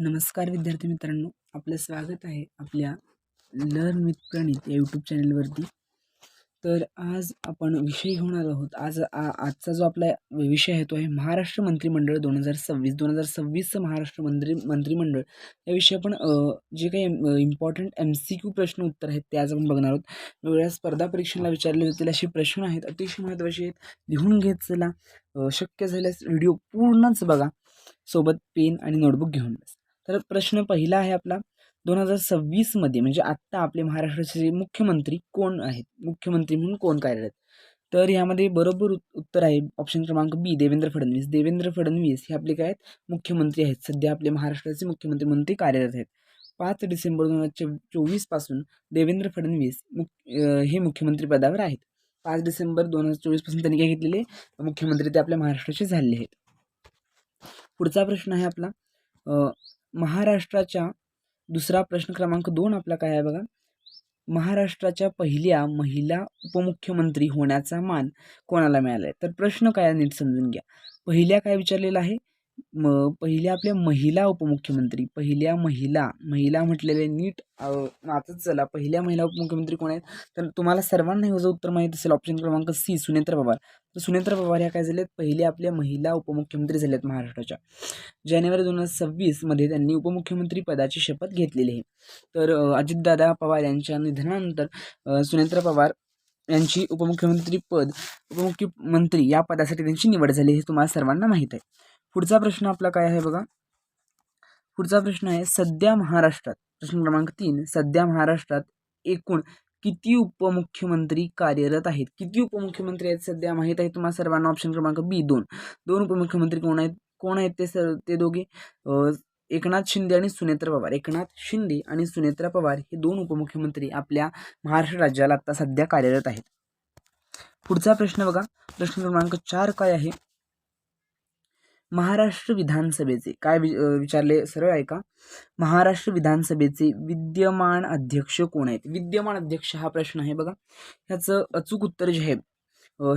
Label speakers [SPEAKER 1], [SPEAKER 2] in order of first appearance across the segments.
[SPEAKER 1] नमस्कार विद्यार्थी मित्रांनो, आपलं स्वागत आहे आपल्या लर्न विथ प्रणित या यूट्यूब चॅनलवरती. तर आज आपण विषय घेऊन आलो आहोत. आजचा जो आपला विषय आहे तो आहे महाराष्ट्र मंत्रिमंडळ 2026 महाराष्ट्र मंत्रिमंडळ याविषयी आपण जे काही इम्पॉर्टंट MCQ प्रश्न उत्तर आहेत ते आज आपण बघणार आहोत. वेगवेगळ्या स्पर्धा परीक्षांना विचारले जातील असे प्रश्न आहेत, अतिशय महत्त्वाचे आहेत. लिहून घेत चला. शक्य झाल्यास व्हिडिओ पूर्णच बघा, सोबत पेन आणि नोटबुक घेऊन बस. तर प्रश्न पहिला आहे आपला, 2026 मध्ये म्हणजे आत्ता आपले महाराष्ट्राचे मुख्यमंत्री कोण आहेत, मुख्यमंत्री म्हणून कोण कार्यरत. तर यामध्ये बरोबर उत्तर आहे ऑप्शन क्रमांक बी, देवेंद्र फडणवीस. देवेंद्र फडणवीस हे आपले काय आहेत, मुख्यमंत्री आहेत. सध्या आपले महाराष्ट्राचे मुख्यमंत्री म्हणून ते कार्यरत आहेत. 5 डिसेंबर 2024 पासून देवेंद्र फडणवीस हे मुख्यमंत्री पदावर आहेत. 5 डिसेंबर 2024 पासून त्यांनी काय घेतलेले मुख्यमंत्री ते आपल्या महाराष्ट्राचे झालेले आहेत. पुढचा प्रश्न आहे आपला महाराष्ट्राच्या दुसरा प्रश्न क्रमांक 2 आपला काय आहे बघा. महाराष्ट्राच्या पहिल्या महिला उपमुख्यमंत्री होण्याचा मान कोणाला मिळाला आहे. तर प्रश्न काय नीट समजून घ्या. पहिल्या काय विचारलेलं आहे, पहिल्या आपल्या महिला उपमुख्यमंत्री, पहिल्या महिला म्हटलेले नीट वाचत चला. पहिल्या महिला उपमुख्यमंत्री कोण आहेत, तर तुम्हाला सर्वांना हे उत्तर माहीत असेल. ऑप्शन क्रमांक सी, सुनेत्रा पवार. तर सुनेत्रा पवार ह्या काय झाल्यात, पहिल्या आपल्या महिला उपमुख्यमंत्री झाल्यात महाराष्ट्राच्या. जानेवारी 2026 मध्ये त्यांनी उपमुख्यमंत्री पदाची शपथ घेतलेली आहे. तर अजितदादा पवार यांच्या निधनानंतर सुनेत्रा पवार यांची उपमुख्यमंत्री या पदासाठी त्यांची निवड झाली हे तुम्हाला सर्वांना माहीत आहे. पुढचा प्रश्न आपला काय आहे बघा. पुढचा प्रश्न आहे, सध्या महाराष्ट्रात, प्रश्न क्रमांक 3, सध्या महाराष्ट्रात एकूण किती उपमुख्यमंत्री कार्यरत आहेत. किती उपमुख्यमंत्री आहेत सध्या माहीत आहे तुम्हाला सर्वांना. ऑप्शन क्रमांक बी, 2. उपमुख्यमंत्री कोण आहेत ते दोघे, एकनाथ शिंदे आणि सुनेत्रा पवार. एकनाथ शिंदे आणि सुनेत्रा पवार हे 2 उपमुख्यमंत्री आपल्या महाराष्ट्र राज्याला आता सध्या कार्यरत आहेत. पुढचा प्रश्न बघा, प्रश्न क्रमांक 4 काय आहे, महाराष्ट्र विधानसभेचे काय विचारले, सरळ आहे का. महाराष्ट्र विधानसभेचे विद्यमान अध्यक्ष कोण आहेत. विद्यमान अध्यक्ष हा प्रश्न आहे बघा. ह्याचं अचूक उत्तर जे आहे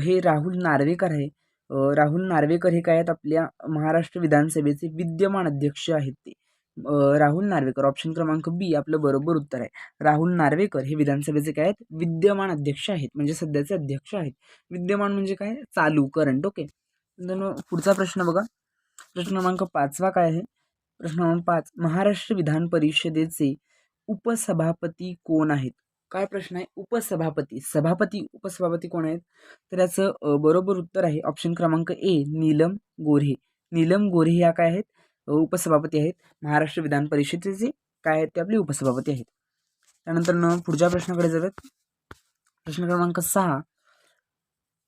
[SPEAKER 1] हे राहुल नार्वेकर आहे. राहुल नार्वेकर हे काय आहेत, आपल्या महाराष्ट्र विधानसभेचे विद्यमान अध्यक्ष आहेत ते. राहुल नार्वेकर, ऑप्शन क्रमांक बी आपलं बरोबर उत्तर आहे. राहुल नार्वेकर हे विधानसभेचे काय आहेत, विद्यमान अध्यक्ष आहेत, म्हणजे सध्याचे अध्यक्ष आहेत. विद्यमान म्हणजे काय, चालू, करंट. ओके. पुढचा प्रश्न बघा, प्रश्न क्रमांक 5 काय आहे. प्रश्न क्रमांक 5, महाराष्ट्र विधान परिषदेचे उपसभापती कोण आहेत. काय प्रश्न आहे, उपसभापती कोण आहेत. तर याचं बरोबर उत्तर आहे ऑप्शन क्रमांक ए, नीलम गोऱ्हे. नीलम गोऱ्हे या काय आहेत, उपसभापती आहेत. महाराष्ट्र विधान परिषदेचे काय आहेत, ते आपले उपसभापती आहेत. त्यानंतर पुढच्या प्रश्नाकडे जाऊयात. प्रश्न क्रमांक 6,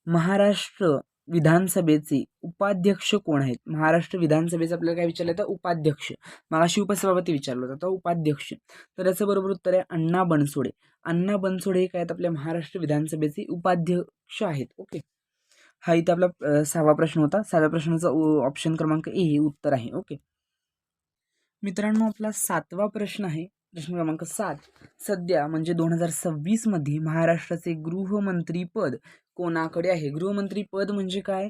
[SPEAKER 1] महाराष्ट्र विधानसभेचे उपाध्यक्ष कोण आहेत. महाराष्ट्र विधानसभेचं आपल्याला काय विचारलं होतं, उपाध्यक्ष. मगाशी उपसभापती विचारलं होतं, उपाध्यक्ष. तर याचं बरोबर उत्तर आहे अण्णा बनसोडे. अण्णा बनसोडे हे काय आहेत, आपल्या महाराष्ट्र विधानसभेचे उपाध्यक्ष आहेत. ओके. हा इथं आपला 6वा प्रश्न होता. 6व्या प्रश्नाचा ऑप्शन क्रमांक ए हे उत्तर आहे. ओके मित्रांनो, आपला 7वा प्रश्न आहे. प्रश्न क्रमांक 7, सध्या म्हणजे 2026 मध्ये महाराष्ट्राचे गृहमंत्री पद कोणाकडे आहे. गृहमंत्री पद म्हणजे काय,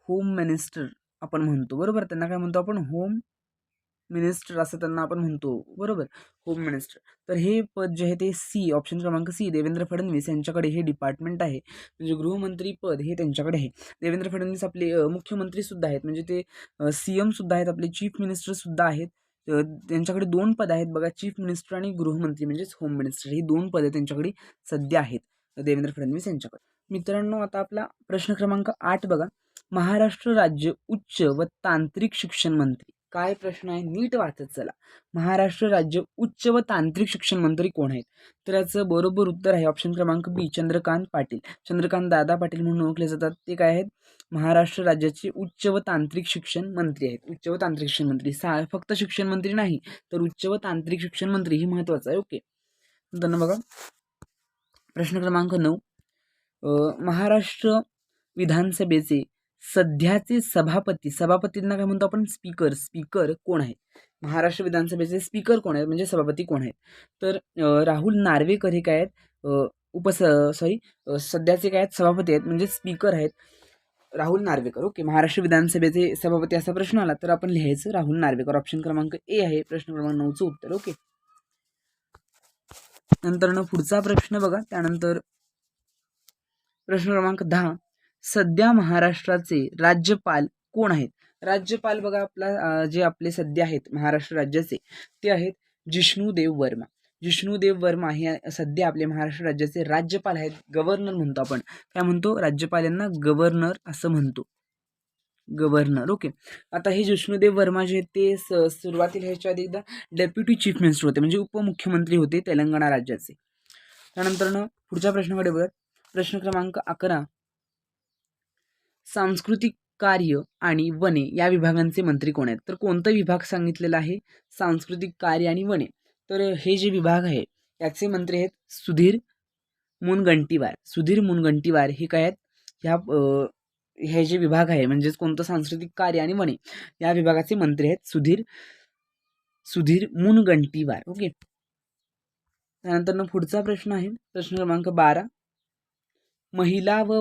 [SPEAKER 1] होम मिनिस्टर आपण म्हणतो, बरोबर. त्यांना काय म्हणतो आपण, होम मिनिस्टर असं त्यांना आपण म्हणतो, बरोबर, होम मिनिस्टर. तर हे पद जे आहे ते सी, ऑप्शन क्रमांक सी, देवेंद्र फडणवीस यांच्याकडे हे डिपार्टमेंट आहे. म्हणजे गृहमंत्री पद हे त्यांच्याकडे आहे. देवेंद्र फडणवीस आपले मुख्यमंत्री सुद्धा आहेत, म्हणजे ते CM सुद्धा आहेत, आपले चीफ मिनिस्टर सुद्धा आहेत. त्यांच्याकडे 2 पद आहेत बघा, चीफ मिनिस्टर आणि गृहमंत्री म्हणजेच होम मिनिस्टर. ही 2 पदे त्यांच्याकडे सध्या आहेत देवेंद्र फडणवीस यांच्याकडे. मित्रांनो, आता आपला प्रश्न क्रमांक 8 बघा, महाराष्ट्र राज्य उच्च व तांत्रिक शिक्षण मंत्री. काय प्रश्न आहे, नीट वाचत चला. महाराष्ट्र राज्य उच्च व तांत्रिक शिक्षण मंत्री कोण आहेत. तर याचं बरोबर उत्तर आहे ऑप्शन क्रमांक बी, चंद्रकांत पाटील. चंद्रकांत दादा पाटील म्हणून ओळखले जातात. ते काय आहेत, महाराष्ट्र राज्याचे उच्च व तांत्रिक शिक्षण मंत्री आहेत. उच्च व तांत्रिक शिक्षण मंत्री, फक्त शिक्षण मंत्री नाही तर उच्च व तांत्रिक शिक्षण मंत्री ही महत्वाचं आहे. ओके. नंतर बघा, प्रश्न क्रमांक 9, महाराष्ट्र विधानसभेचे सध्याचे सभापतींना काय म्हणतो आपण, स्पीकर कोण आहेत. महाराष्ट्र विधानसभेचे स्पीकर कोण आहेत, म्हणजे सभापती कोण आहेत. तर राहुल नार्वेकर हे काय आहेत, सध्याचे काय आहेत, सभापती आहेत, म्हणजे स्पीकर आहेत. राहुल नार्वेकर. ओके, महाराष्ट्र विधानसभेचे सभापती असा प्रश्न आला तर आपण लिहायचं राहुल नार्वेकर. ऑप्शन क्रमांक ए आहे प्रश्न क्रमांक 9चं उत्तर. ओके, नंतर पुढचा प्रश्न बघा. त्यानंतर प्रश्न क्रमांक 10, सध्या महाराष्ट्राचे राज्यपाल कोण आहेत? राज्यपाल बघा आपला जे आपले सध्या आहेत महाराष्ट्र राज्याचे ते आहेत जिष्णुदेव वर्मा. जिष्णुदेव वर्मा हे सध्या आपले महाराष्ट्र राज्याचे राज्यपाल आहेत. गव्हर्नर म्हणतो आपण, काय म्हणतो? राज्यपाल यांना गव्हर्नर असं म्हणतो, गव्हर्नर. ओके, आता हे जिष्णुदेव वर्मा जे ते सुरुवातीला ह्याच्या आधी एकदा डेप्युटी चीफ मिनिस्टर होते, म्हणजे उपमुख्यमंत्री होते तेलंगणा राज्याचे. त्यानंतर पुढच्या प्रश्नाकडे बघा. प्रश्न क्रमांक 11, सांस्कृतिक कार्य आणि वने या विभागांचे मंत्री कोण आहेत? तर कोणता विभाग सांगितलेला आहे? सांस्कृतिक कार्य आणि वने. तर हे जे विभाग आहे याचे मंत्री आहेत सुधीर मुनगंटीवार. सुधीर मुनगंटीवार हे काय आहेत? हे जे विभाग आहे म्हणजेच कोणतं सांस्कृतिक कार्य आणि वने या विभागाचे मंत्री आहेत सुधीर मुनगंटीवार. ओके, त्यानंतर पुढचा प्रश्न आहे प्रश्न क्रमांक 12, महिला व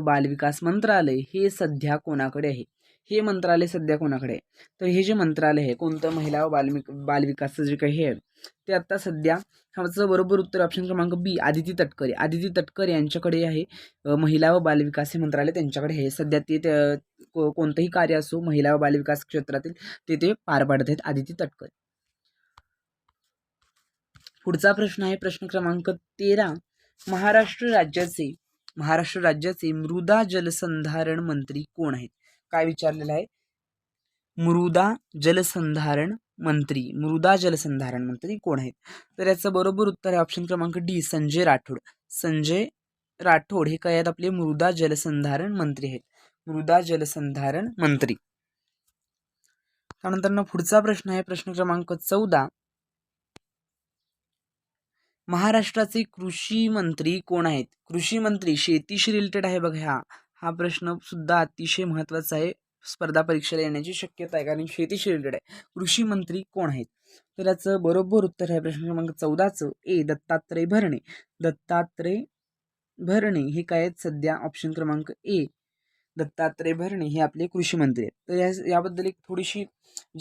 [SPEAKER 1] बालविकास मंत्रालय हे सध्या कोणाकडे आहे? हे मंत्रालय सध्या कोणाकडे आहे? तर हे जे मंत्रालय आहे कोणतं महिला व बालविकासचं जे काही आहे ते आता सध्या, ह्याचं बरोबर उत्तर ऑप्शन क्रमांक बी आदिती तटकरे. आदिती तटकरे यांच्याकडे आहे महिला व बालविकास हे मंत्रालय त्यांच्याकडे आहे सध्या. ते कोणतंही कार्य असो महिला व बालविकास क्षेत्रातील ते पार पाडत आहेत आदिती तटकरे. पुढचा प्रश्न आहे प्रश्न क्रमांक 13, महाराष्ट्र राज्याचे मृदा जलसंधारण मंत्री कोण आहेत? काय विचारलेलं आहे? मृदा जलसंधारण मंत्री कोण आहेत? तर याचं बरोबर उत्तर आहे ऑप्शन क्रमांक डी संजय राठोड. संजय राठोड हे काय आहेत? आपले मृदा जलसंधारण मंत्री आहेत, मृदा जलसंधारण मंत्री. त्यानंतर पुढचा प्रश्न आहे प्रश्न क्रमांक 14, महाराष्ट्राचे कृषी मंत्री कोण आहेत? कृषी मंत्री शेतीशी रिलेटेड आहे बघा. हा प्रश्न सुद्धा अतिशय महत्त्वाचा आहे, स्पर्धा परीक्षेला येण्याची शक्यता आहे कारण शेतीशी रिलेटेड आहे. कृषी मंत्री कोण आहेत? तर याचं बरोबर उत्तर आहे प्रश्न क्रमांक 14चं ए दत्तात्रय भरणे. दत्तात्रय भरणे हे काय आहेत सध्या? ऑप्शन क्रमांक ए दत्तात्रय भरणे हे आपले कृषी मंत्री आहेत. तर याबद्दल एक थोडीशी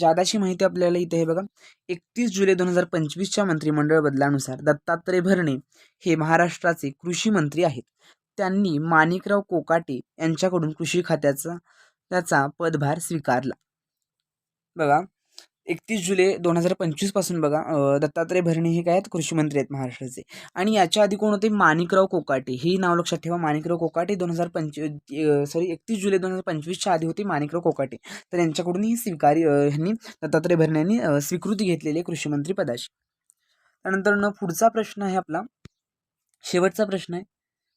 [SPEAKER 1] जादाची माहिती आपल्याला इथे आहे बघा. 31 जुलै 2025च्या मंत्रिमंडळ बदलानुसार दत्तात्रय भरणे हे महाराष्ट्राचे कृषी मंत्री आहेत. त्यांनी माणिकराव कोकाटे यांच्याकडून कृषी खात्याचा त्याचा पदभार स्वीकारला. बघा 31 जुलै 2025 पासून बघा दत्तात्रय भरणे हे काय आहेत? कृषी मंत्री आहेत महाराष्ट्राचे. आणि याच्या आधी कोण होते? माणिकराव कोकाटे. हे नाव लक्षात ठेवा, माणिकराव कोकाटे 31 जुलै 2025च्या आधी होते माणिकराव कोकाटे. तर यांच्याकडून ही ह्यांनी दत्तात्रय भरणे यांनी स्वीकृती घेतलेली आहे कृषी मंत्री पदाची. त्यानंतर पुढचा प्रश्न आहे आपला शेवटचा प्रश्न आहे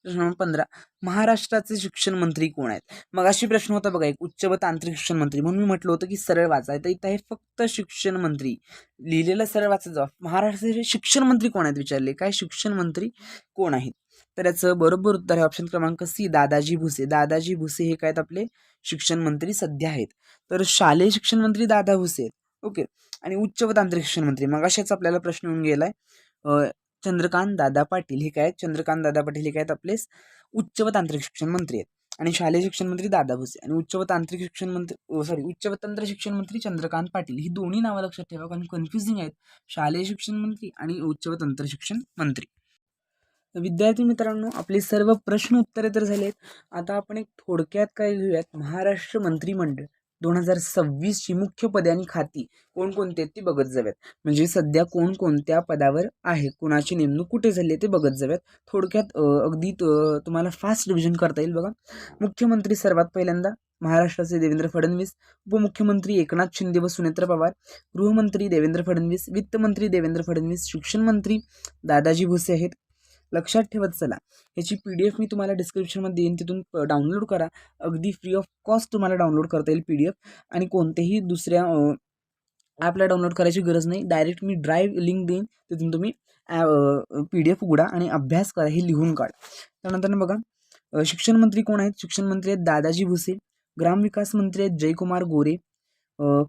[SPEAKER 1] प्रश्न नंबर 15, महाराष्ट्राचे शिक्षण मंत्री कोण आहेत? मग अशी प्रश्न होता बघा एक उच्च व तांत्रिक शिक्षण मंत्री, म्हणून मी म्हटलं होतं की सरळ वाचा. तर इथं आहे फक्त शिक्षण मंत्री लिहिलेलं, सरळ वाचायचं. महाराष्ट्राचे शिक्षण मंत्री कोण आहेत विचारले, काय शिक्षण मंत्री कोण आहेत? तर याचं बरोबर उत्तर आहे ऑप्शन क्रमांक सी दादाजी भुसे. दादाजी भुसे हे काय आहेत? आपले शिक्षण मंत्री सध्या आहेत. तर शालेय शिक्षण मंत्री दादा भुसे आहेत. ओके, आणि उच्च व तांत्रिक शिक्षण मंत्री मग अशाच आपल्याला प्रश्न येऊन गेलाय चंद्रकांत दादा पाटील हे काय? चंद्रकांत दादा पाटील हे काय? आपले उच्च व तांत्रिक शिक्षण मंत्री आहेत. आणि शालेय शिक्षण मंत्री दादा भुसे आणि उच्च व तंत्र शिक्षण मंत्री चंद्रकांत पाटील. ही दोन्ही नावं लक्षात ठेवा कारण कन्फ्युजिंग आहेत, शालेय शिक्षण मंत्री आणि उच्च व तंत्र शिक्षण मंत्री. विद्यार्थी मित्रांनो, आपले सर्व प्रश्न उत्तरे तर झाले आहेत. आता आपण एक थोडक्यात काय घेऊयात, महाराष्ट्र मंत्रिमंडळ 2026ची मुख्य पदे आणि खाती कोणकोणती आहेत ती बघत जाऊयात. म्हणजे सध्या कोणकोणत्या पदावर आहे, कोणाची नेमणूक कुठे झाली ते बघत जाऊयात. थोडक्यात अगदी तुम्हाला फास्ट रिव्हिजन करता येईल बघा. मुख्यमंत्री सर्वात पहिल्यांदा महाराष्ट्राचे देवेंद्र फडणवीस, उपमुख्यमंत्री एकनाथ शिंदे व सुनेत्र पवार, गृहमंत्री देवेंद्र फडणवीस, वित्तमंत्री देवेंद्र फडणवीस, शिक्षण मंत्री दादाजी भुसे आहेत. लक्षात ठेवत चला, याची PDF मी तुम्हाला डिस्क्रिप्शनमध्ये देईन, तिथून डाउनलोड करा. अगदी फ्री ऑफ कॉस्ट तुम्हाला डाउनलोड करता येईल PDF. आणि कोणत्याही दुसऱ्या ॲपला डाउनलोड करायची गरज नाही, डायरेक्ट मी ड्राईव्ह लिंक देईन, तिथून तुम्ही PDF उघडा आणि अभ्यास करा, हे लिहून काढा. त्यानंतर बघा शिक्षण मंत्री कोण आहेत? शिक्षण मंत्री आहेत दादाजी भुसे, ग्रामविकास मंत्री आहेत जयकुमार गोरे,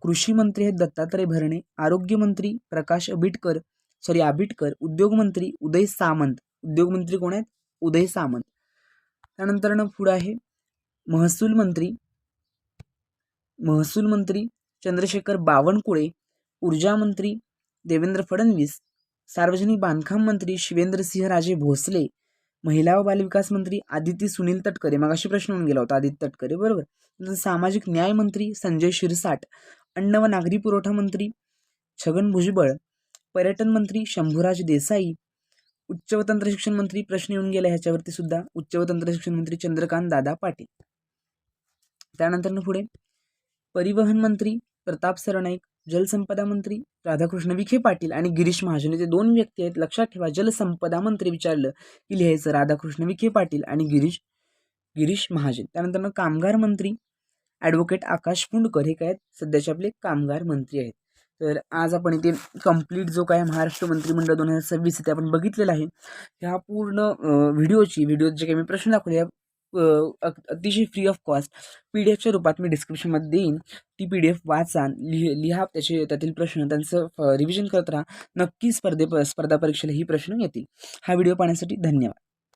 [SPEAKER 1] कृषी मंत्री आहेत दत्तात्रय भरणे, आरोग्यमंत्री प्रकाश आबिटकर, उद्योगमंत्री उदय सामंत. उद्योगमंत्री कोण आहेत? उदय सामंत. त्यानंतर पुढं आहे महसूल मंत्री चंद्रशेखर बावनकुळे, ऊर्जा मंत्री देवेंद्र फडणवीस, सार्वजनिक बांधकाम मंत्री शिवेंद्रसिंह राजे भोसले, महिला व बालविकास मंत्री आदिती सुनील तटकरे. मग अशी प्रश्न होऊन गेला होता आदिती तटकरे, बरोबर. सामाजिक न्याय मंत्री संजय शिरसाट, अन्न व नागरी पुरवठा मंत्री छगन भुजबळ, पर्यटन मंत्री शंभूराज देसाई, उच्च व तंत्र शिक्षण मंत्री प्रश्न येऊन गेला ह्याच्यावरती सुद्धा, उच्च व तंत्र शिक्षण मंत्री चंद्रकांत दादा पाटील. त्यानंतर पुढे परिवहन मंत्री प्रताप सरनाईक, जलसंपदा मंत्री राधाकृष्ण विखे पाटील आणि गिरीश महाजन. हे 2 व्यक्ती आहेत, लक्षात ठेवा. जलसंपदा मंत्री विचारलं की लिहायचं राधाकृष्ण विखे पाटील आणि गिरीश महाजन. त्यानंतर कामगार मंत्री ॲडव्होकेट आकाश फुंडकर, हे काय आहेत, सध्याचे आपले कामगार मंत्री आहेत. तर आज आपण इथे कंप्लीट जो काय महाराष्ट्र मंत्रिमंडळ 2026 ते आपण बघितलेला आहे. ह्या पूर्ण व्हिडिओ जे काही मी प्रश्न दाखवले अतिशय फ्री ऑफ कॉस्ट PDF च्या रूपात मी डिस्क्रिप्शनमध्ये देईन. ती PDF वाचा, लिहा त्यातील प्रश्न, त्यांचं रिव्हिजन करत राहा. नक्की स्पर्धा परीक्षेला ही प्रश्न येतील. हा व्हिडिओ पाहण्यासाठी धन्यवाद.